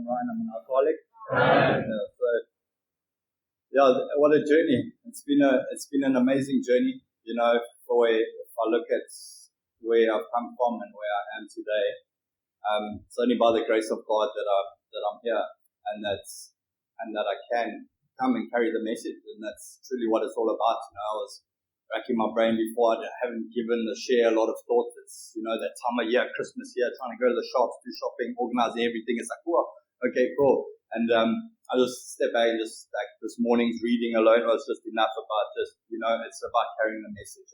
I'm Ryan. I'm an alcoholic. So yeah, what a journey! It's been an amazing journey. You know, if I look at where I've come from and where I am today, it's only by the grace of God that I'm here, and that I can come and carry the message, and that's truly what it's all about. You know, I was racking my brain before. I haven't given the share a lot of thought. It's, you know, that time of year, Christmas here, trying to go to the shops, do shopping, organize everything. It's like, whoa, okay, cool. And I just step back and just like this morning's reading alone was just enough about just, you know, it's about carrying the message.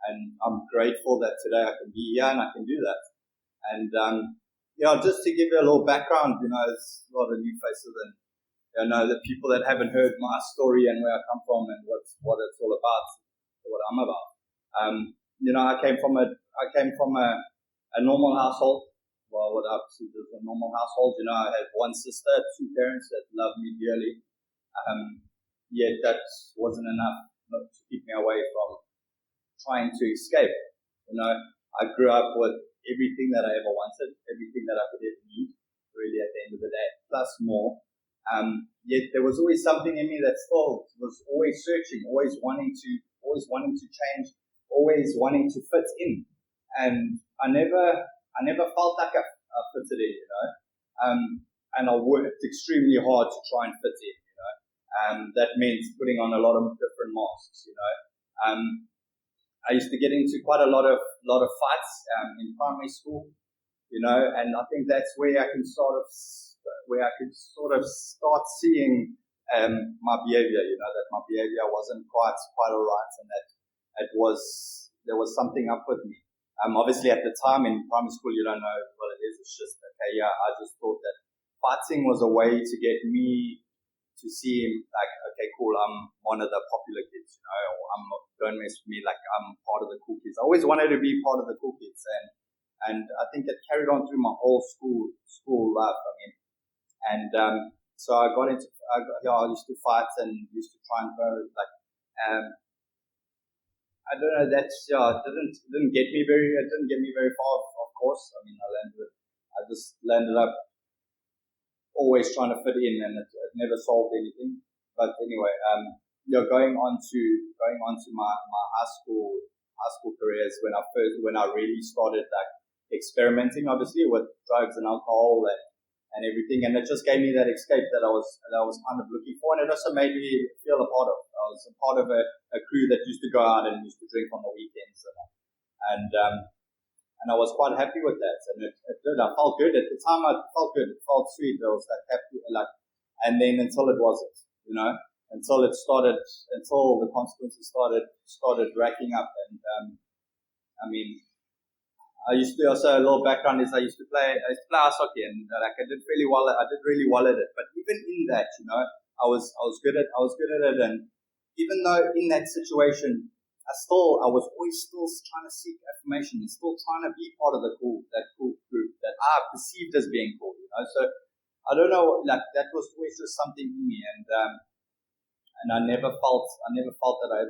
And I'm grateful that today I can be here and I can do that. And yeah, just to give you a little background, you know, it's a lot of new faces and you know, the people that haven't heard my story and where I come from and what it's all about, what I'm about. You know, I came from a normal household. Well, what I perceived as a normal household. You know, I had one sister, two parents that loved me dearly. Yet that wasn't enough to keep me away from trying to escape. You know, I grew up with everything that I ever wanted, everything that I could ever need, really at the end of the day, plus more. Yet there was always something in me that still was always searching, always wanting to change, always wanting to fit in. And I never felt like I fitted in, you know. And I worked extremely hard to try and fit in, you know. That means putting on a lot of different masks, you know. I used to get into quite a lot of fights in primary school, you know, and I think that's where I could sort of start seeing my behavior, you know, that my behavior wasn't quite all right, and that there was something up with me. Obviously at the time in primary school you don't know what it is. It's just okay, yeah, I just thought that fighting was a way to get me to seem like, okay, cool, I'm one of the popular kids, you know, or don't mess with me, like I'm part of the cool kids. I always wanted to be part of the cool kids, and I think that carried on through my whole school life. I mean, and so I used to fight and used to try and go like, I don't know, it didn't get me very far, of course. I mean, I just landed up always trying to fit in, and it never solved anything. But anyway, going on to my high school careers when I really started like experimenting, obviously, with drugs and alcohol and everything, and it just gave me that escape that I was kind of looking for, and it also made me feel a part of. I was a part of a crew that used to go out and used to drink on the weekends, and I was quite happy with that, and it did. I felt good at the time. I felt good. It felt sweet. I was like happy, like, and then until it wasn't, you know, until the consequences started racking up, and I mean. I used to also, a little background is I used to play ice hockey, and like I did really well at it. But even in that, you know, I was good at it, and even though in that situation, I was always still trying to seek affirmation and still trying to be part of that cool group that I perceived as being cool, you know. So I don't know, like that was always just something in me, and I never felt that I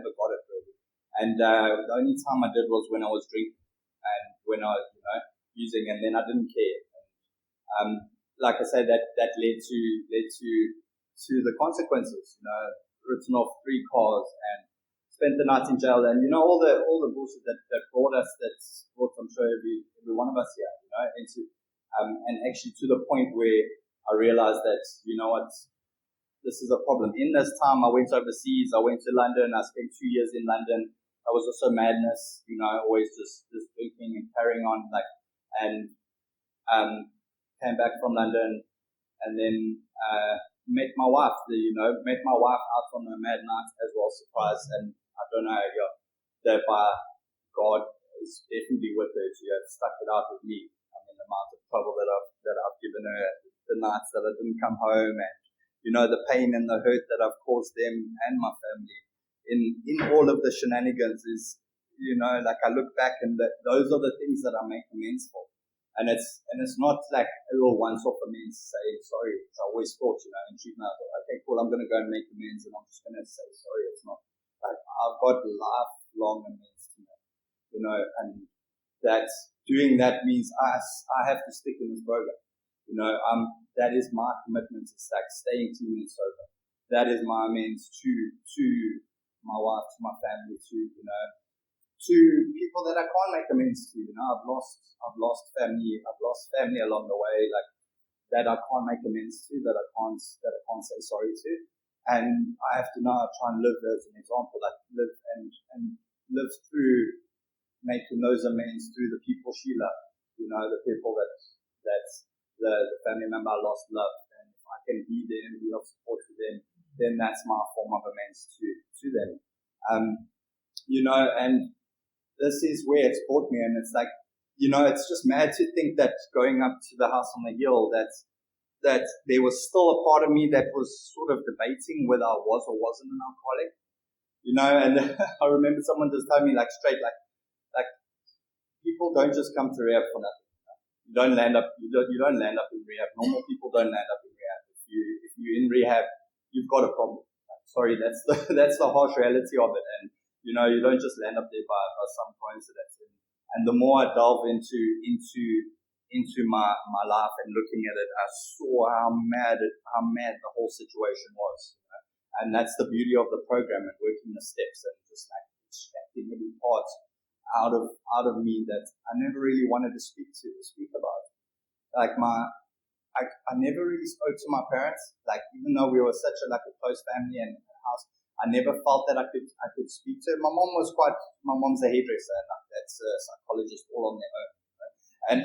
ever got it really. And the only time I did was when I was drinking. And when I was, you know, using, and then I didn't care. Like I said, that led to the consequences. You know, written off 3 cars and spent the night in jail, and you know all the bullshit that brought I'm sure every one of us here, you know, into and actually to the point where I realized that, you know what, this is a problem. In this time, I went overseas. I went to London. I spent 2 years in London. I was also madness, you know, always just drinking and carrying on, like, and came back from London, and then met my wife out on a mad night as well, surprise, and I don't know, that by God is definitely with her. She had stuck it out with me. I mean, the amount of trouble that I've given her, the nights that I didn't come home, and you know, the pain and the hurt that I've caused them and my family. In all of the shenanigans is, you know, like I look back and those are the things that I make amends for. And it's not like a little once-off amends saying sorry. Which I always thought, you know, in treatment, I thought, okay, cool, I'm going to go and make amends and I'm just going to say sorry. It's not like I've got lifelong amends to make, you know, and doing that means I have to stick in this program. You know, that is my commitment to like staying clean and sober. That is my amends to my wife, to my family, to people that I can't make amends to. I've lost family along the way, like that I can't make amends to, that I can't say sorry to. And I have to now try and live as an example, like live and live through making those amends through the people she loved, the people that the family member I lost loved. And if I can be there and be of support to them, then that's my form of amends to them. And this is where it's brought me, and it's like, it's just mad to think that going up to the house on the hill, that there was still a part of me that was sort of debating whether I was or wasn't an alcoholic, and I remember someone just told me like straight, like people don't just come to rehab for nothing. You don't land up in rehab. Normal people don't land up in rehab. If you're in rehab, you've got a problem. Sorry, that's the harsh reality of it. And you don't just land up there by some coincidence. And the more I delve into my life and looking at it, I saw how mad the whole situation was. And that's the beauty of the program and working the steps and just like extracting every part out of me that I never really wanted to speak about. Like I never really spoke to my parents. Like even though we were such a close family and house, I never felt that I could speak to her. My mom's a hairdresser, and that's a psychologist all on their own. And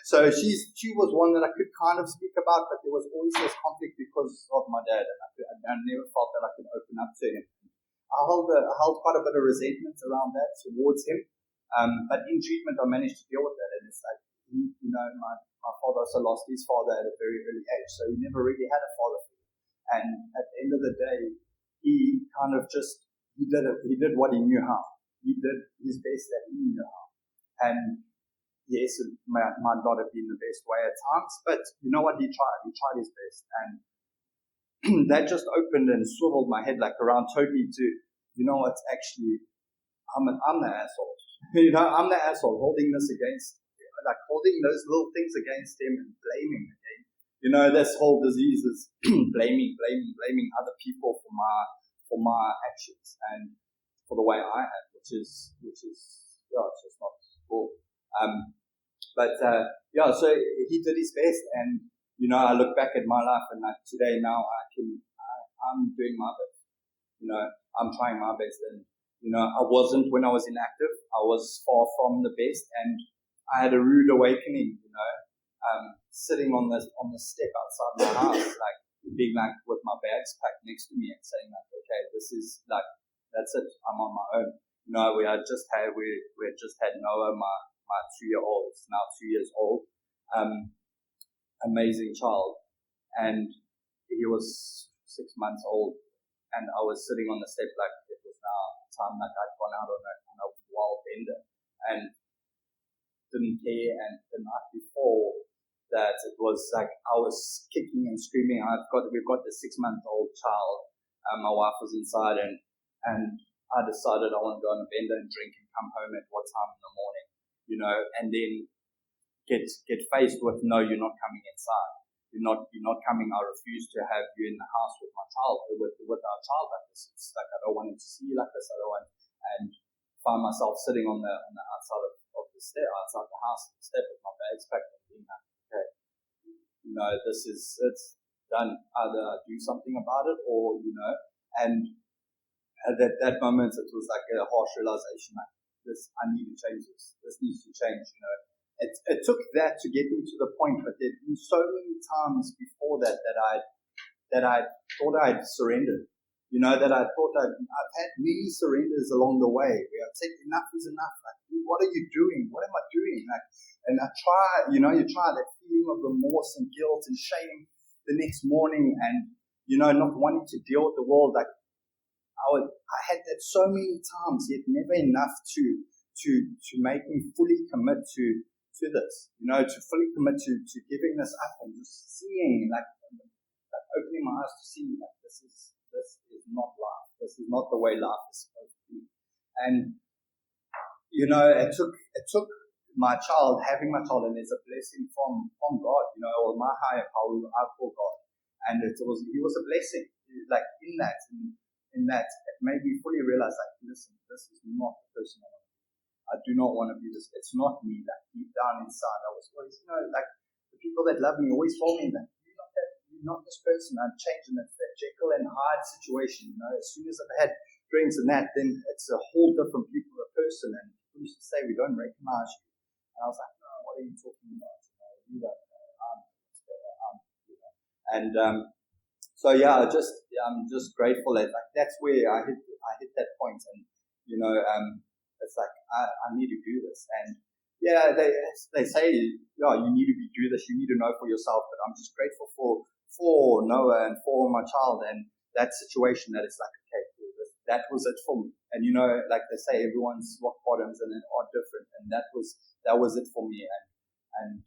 so she was one that I could kind of speak about, but there was always this conflict because of my dad, and I never felt that I could open up to him. I held quite a bit of resentment around that towards him, but in treatment I managed to deal with that, and it's like my father also lost his father at a very early age, so he never really had a father figure. And at the end of the day, he kind of just he did what he knew how. He did his best that he knew how, and yes, it might not have been the best way at times, but you know what? He tried his best, and that just opened and swiveled my head around totally to, what's actually, I'm the asshole. I'm the asshole holding this against, holding those little things against him and blaming him. This whole disease is blaming other people for my actions and for the way I act, which is it's just not cool. So he did his best, and I look back at my life, and today now I'm doing my best. I'm trying my best, and I wasn't when I was inactive. I was far from the best, and I had a rude awakening. Sitting on the step outside my house, being with my bags packed next to me, and saying okay, this is that's it. I'm on my own. We had just had Noah, my 2-year-old. It's now 2 years old. Amazing child, and he was 6 months old, and I was sitting on the step it was now time I'd gone out on a wild bender, and didn't care. And the night before that, it was I was kicking and screaming. We've got the 6-month-old child. My wife was inside, and I decided I want to go on a bender and drink and come home at what time in the morning, and then get faced with, no, you're not coming inside. You're not coming. I refuse to have you in the house with my child, with our child like this. It's I don't want him to see you like this. I don't want, and find myself sitting on the outside of the stair, outside the house, the step with my bags packed, and being okay, it's done. Either I do something about it, or and at that moment it was a harsh realization, I need to change this. This needs to change. It took that to get me to the point, but there'd been so many times before that I thought I'd surrendered. That I thought I've had many surrenders along the way where I'd say enough is enough. What are you doing? What am I doing? And I try, you try that feeling of remorse and guilt and shame the next morning, and not wanting to deal with the world. I had that so many times, yet never enough to make me fully commit to this, to fully commit to giving this up and just seeing, opening my eyes to see this is not life. This is not the way life is supposed to be. And it took having my child, and it's a blessing from God, or my higher power, I call God. And he was a blessing, like in that, it made me fully realize, like, listen, this is not the person I want to be. I do not want to be this. It's not me. Like, deep down inside, I was always, like, the people that love me always told me that you're not this person. I'm changing that Jekyll and Hyde situation. As soon as I've had drinks and that, then it's a whole different person. And people used to say, we don't recognize you. And I was like, no, what are you talking about? You don't know. And so yeah, I'm just grateful that, like, that's where I hit that point, and it's like I need to do this. And yeah, they say, yeah, you need to do this, you need to know for yourself. But I'm just grateful for Noah and for my child and that situation, that it's like, okay, cool, that was it for me. And like they say, everyone's rock bottoms and are different, and that was it for me. And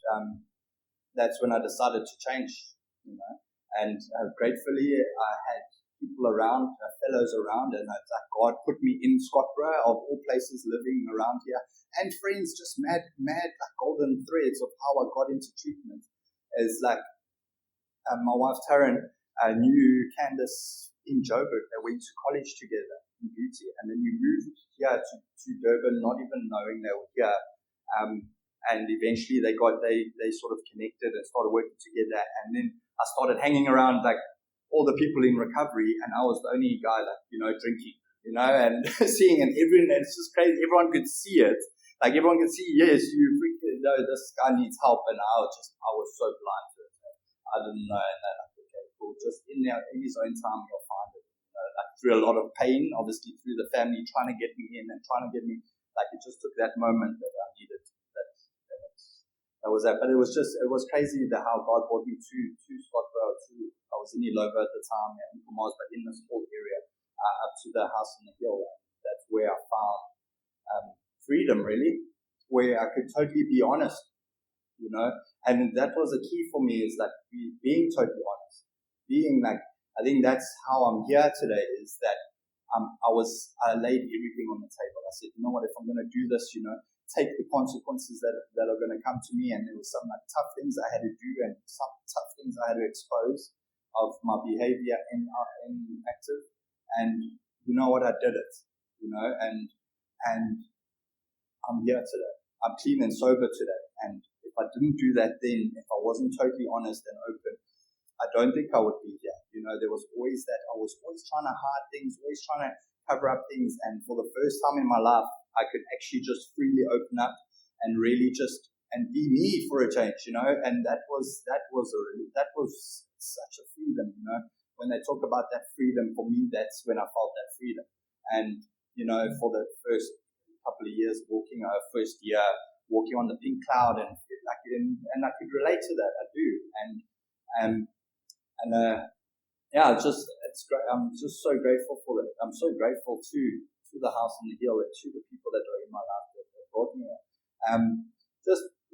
that's when I decided to change, and gratefully I had people around, fellows around, and it's like God put me in Scottsboro, of all places, living around here, and friends, just mad like golden threads of how I got into treatment. Is like, my wife Taryn knew Candace in Joburg. They went to college together in beauty, and then we moved here to Durban, not even knowing they were here. And eventually they sort of connected and started working together. And then I started hanging around, like, all the people in recovery, and I was the only guy, like, drinking, and seeing, and it's just crazy. Everyone could see it. Like, everyone could see, yes, you freaking know this guy needs help. And I was so blind to it. I didn't know. And then, like, okay, cool. Just in his own time, he'll find it. Like, through a lot of pain, obviously through the family trying to get me in and trying to get me, like, it just took that moment that I needed. That was that. But it was crazy how God brought me to Scottsboro. I was in Ilova at the time, and but in this whole area, up to the house on the hill. That's where I found freedom, really, where I could totally be honest, and that was a key for me, is like being totally honest, being like, I think that's how I'm here today, is that I laid everything on the table. I said, you know what, if I'm going to do this, take the consequences that are going to come to me. And there was some, like, tough things I had to do, and some tough things I had to expose of my behavior in active. And you know what, I did it, and I'm here today. I'm clean and sober today. And if I didn't do that then, if I wasn't totally honest and open, I don't think I would be here. There was always that. I was always trying to hide things, always trying to cover up things. And for the first time in my life, I could actually just freely open up and really just and be me for a change, And that was such a freedom, When they talk about that freedom, for me, that's when I felt that freedom. And for the first couple of years, first year walking on the pink cloud, and I could relate to that. I do, yeah, it's great. I'm just so grateful for it. I'm so grateful to the house on the hill and to the people that are in my life that brought me here.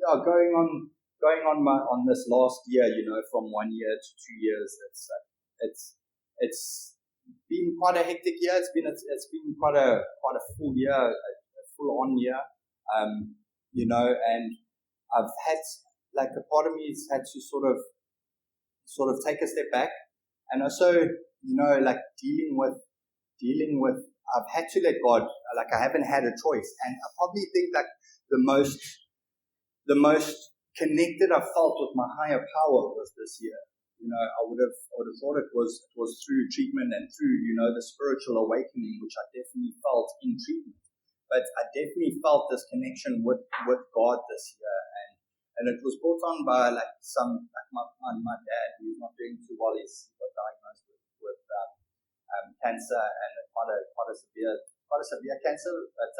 Going on this last year, from 1 year to 2 years, it's been quite a hectic year. It's been quite a full year, a full on year, and I've had, like, a part of me has had to sort of take a step back, and also, like, dealing with, I've had to let God, like, I haven't had a choice. And I probably think, like, the most connected I felt with my higher power was this year. I would have thought it was through treatment and through, the spiritual awakening, which I definitely felt in treatment. But I definitely felt this connection with God this year. And it was brought on by, like, my dad, who's not doing too well. He got diagnosed with cancer, and quite a severe cancer. But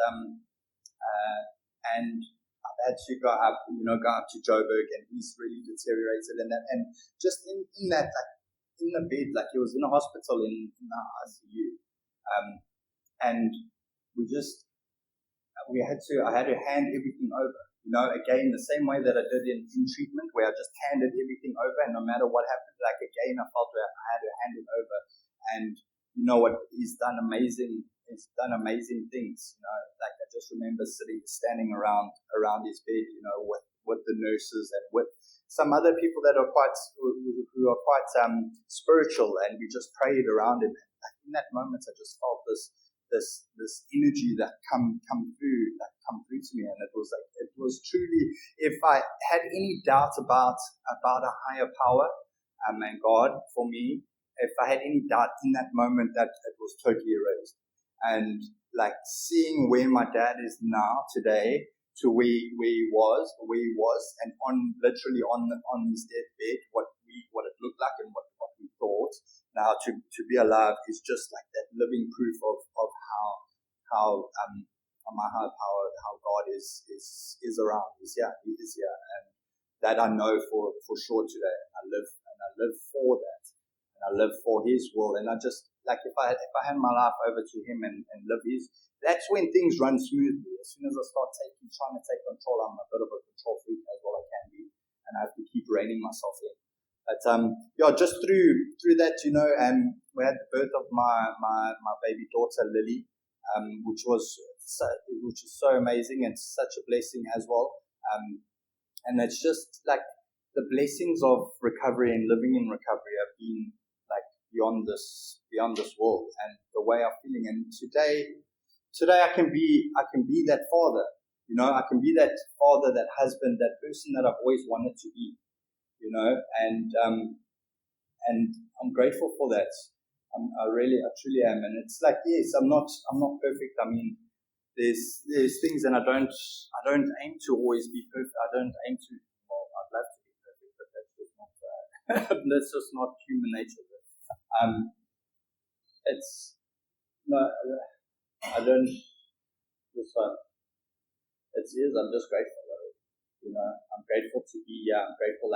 and I've had to go up to Joburg, and he's really deteriorated in that. And just in that, like, in the bed, like, he was in a hospital in the ICU, and I had to hand everything over. Again, the same way that I did in treatment, where I just handed everything over, and no matter what happened, like, again, I felt where I had to hand it over. And you know what? He's done amazing things. Like, I just remember standing around his bed, with the nurses and with some other people that are who are quite spiritual, and we just prayed around him. And in that moment, I just felt this energy that come through to me, and it was truly, if I had any doubt about a higher power, and God for me, if I had any doubt in that moment, that it was totally erased. And like seeing where my dad is now today to where he was, and literally on his deathbed, what it looked like and what we thought. Now to be alive is just like that living proof of how my higher power, how God is around. He is here, and that I know for sure today. I live for that, and I live for His will. And I just like if I hand my life over to Him and live His, that's when things run smoothly. As soon as I start trying to take control, I'm a bit of a control freak as well. I can be, and I have to keep reining myself in. But just through that, we had the birth of my baby daughter Lily, which was so amazing and such a blessing as well. And it's just like the blessings of recovery and living in recovery have been like beyond this world, and the way I'm feeling. And today I can be that father. I can be that father, that husband, that person that I've always wanted to be. And I'm grateful for that. I truly am. And it's like, yes, I'm not perfect. I mean, there's things, and I don't aim to always be perfect. I don't aim to. Well, I'd love to be perfect, but that's just not. That's just not human nature. It's no. I don't. This one. I'm just grateful. I'm grateful to be here. I'm grateful,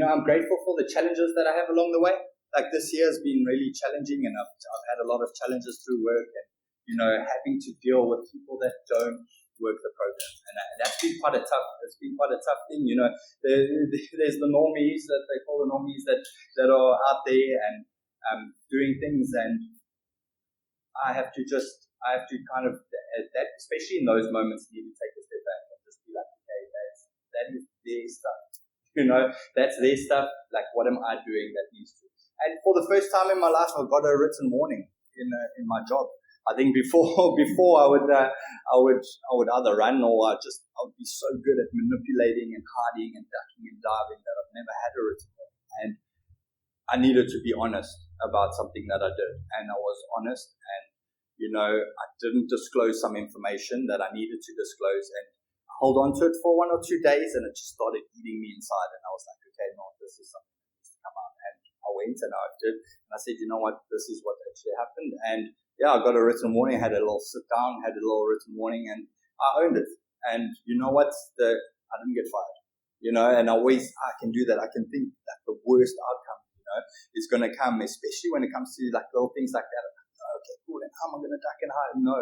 I'm grateful for the challenges that I have along the way. Like this year has been really challenging, and I've had a lot of challenges through work, and having to deal with people that don't work the program, and that's been quite a tough. It's been quite a tough thing. There's the normies that they call the normies that are out there and doing things, and I have to kind of that, especially in those moments, need to take a step back and just be like, okay, that is their stuff. That's their stuff. Like, what am I doing that needs to? And for the first time in my life, I've got a written warning in my job. I think before I would either run, or I would be so good at manipulating and hiding and ducking and diving that I've never had a written warning. And I needed to be honest about something that I did, and I was honest. And I didn't disclose some information that I needed to disclose, and I hold on to it for 1 or 2 days, and it just started eating me inside. And I was like, okay, no, this is something that needs to come out. And I went and I did, and I said, you know what, this is what actually happened. And I got a written warning, had a little sit down, had a little written warning, and I owned it. And you know what, I didn't get fired. And I can do that. I can think that the worst outcome, is going to come, especially when it comes to like little things like that. Okay, cool. And how am I going to duck and hide? No,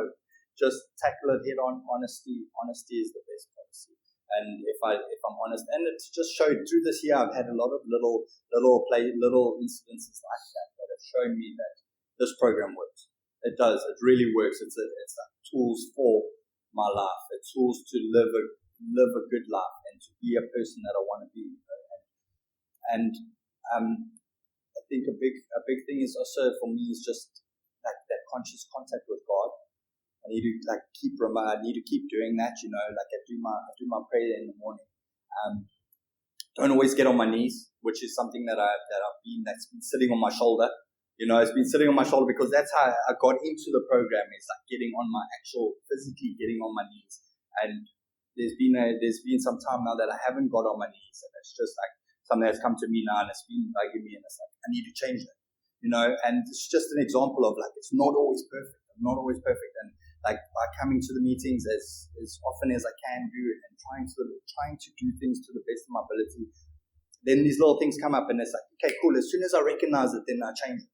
just tackle it head on. Honesty is the best policy. And if I'm honest, and it's just showed through this year, I've had a lot of little incidences like that have shown me that this program works. It does. It really works. It's like tools for my life. It's tools to live a good life and to be a person that I want to be. And I think a big thing is also for me is just like that conscious contact with God. I need to keep doing that. Like I do my prayer in the morning. Don't always get on my knees, which is something that's been sitting on my shoulder. It's been sitting on my shoulder because that's how I got into the program. It's like physically getting on my knees. And there's been some time now that I haven't got on my knees, and it's just like something that's come to me now, and it's been bugging me, and it's like I need to change that. And it's just an example of like it's not always perfect. I'm not always perfect, and like by coming to the meetings as often as I can do, and trying to do things to the best of my ability, then these little things come up, and it's like, okay, cool. As soon as I recognize it, then I change it.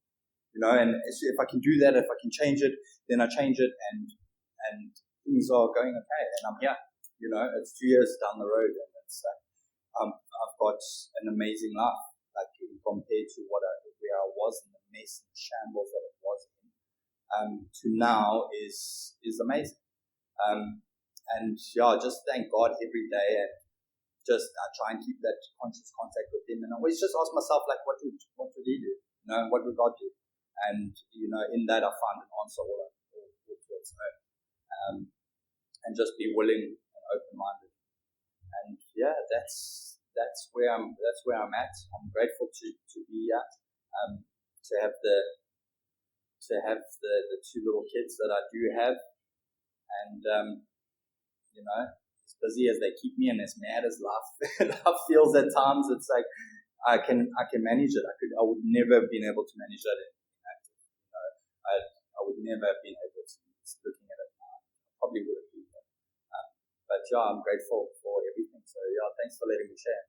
And if I can do that, if I can change it, then I change it, and things are going okay, and I'm here. It's 2 years down the road, and it's like I've got an amazing life, like compared to where I was in the mess and shambles that it was in, to now is amazing. And yeah, just thank God every day, and just try and keep that conscious contact with Him. And I always just ask myself, like, what would He do? What would God do? And in that I find an answer all to it. So, and just be willing and open-minded. And yeah, that's where I'm at. I'm grateful to be here, to have the two little kids that I do have, and as busy as they keep me and as mad as life feels at times, it's like I can manage it. I would never have been able to manage that in active. I would never have been able to. Just looking at it now, I probably would have been. But yeah, I'm grateful for everything. So yeah, thanks for letting me share.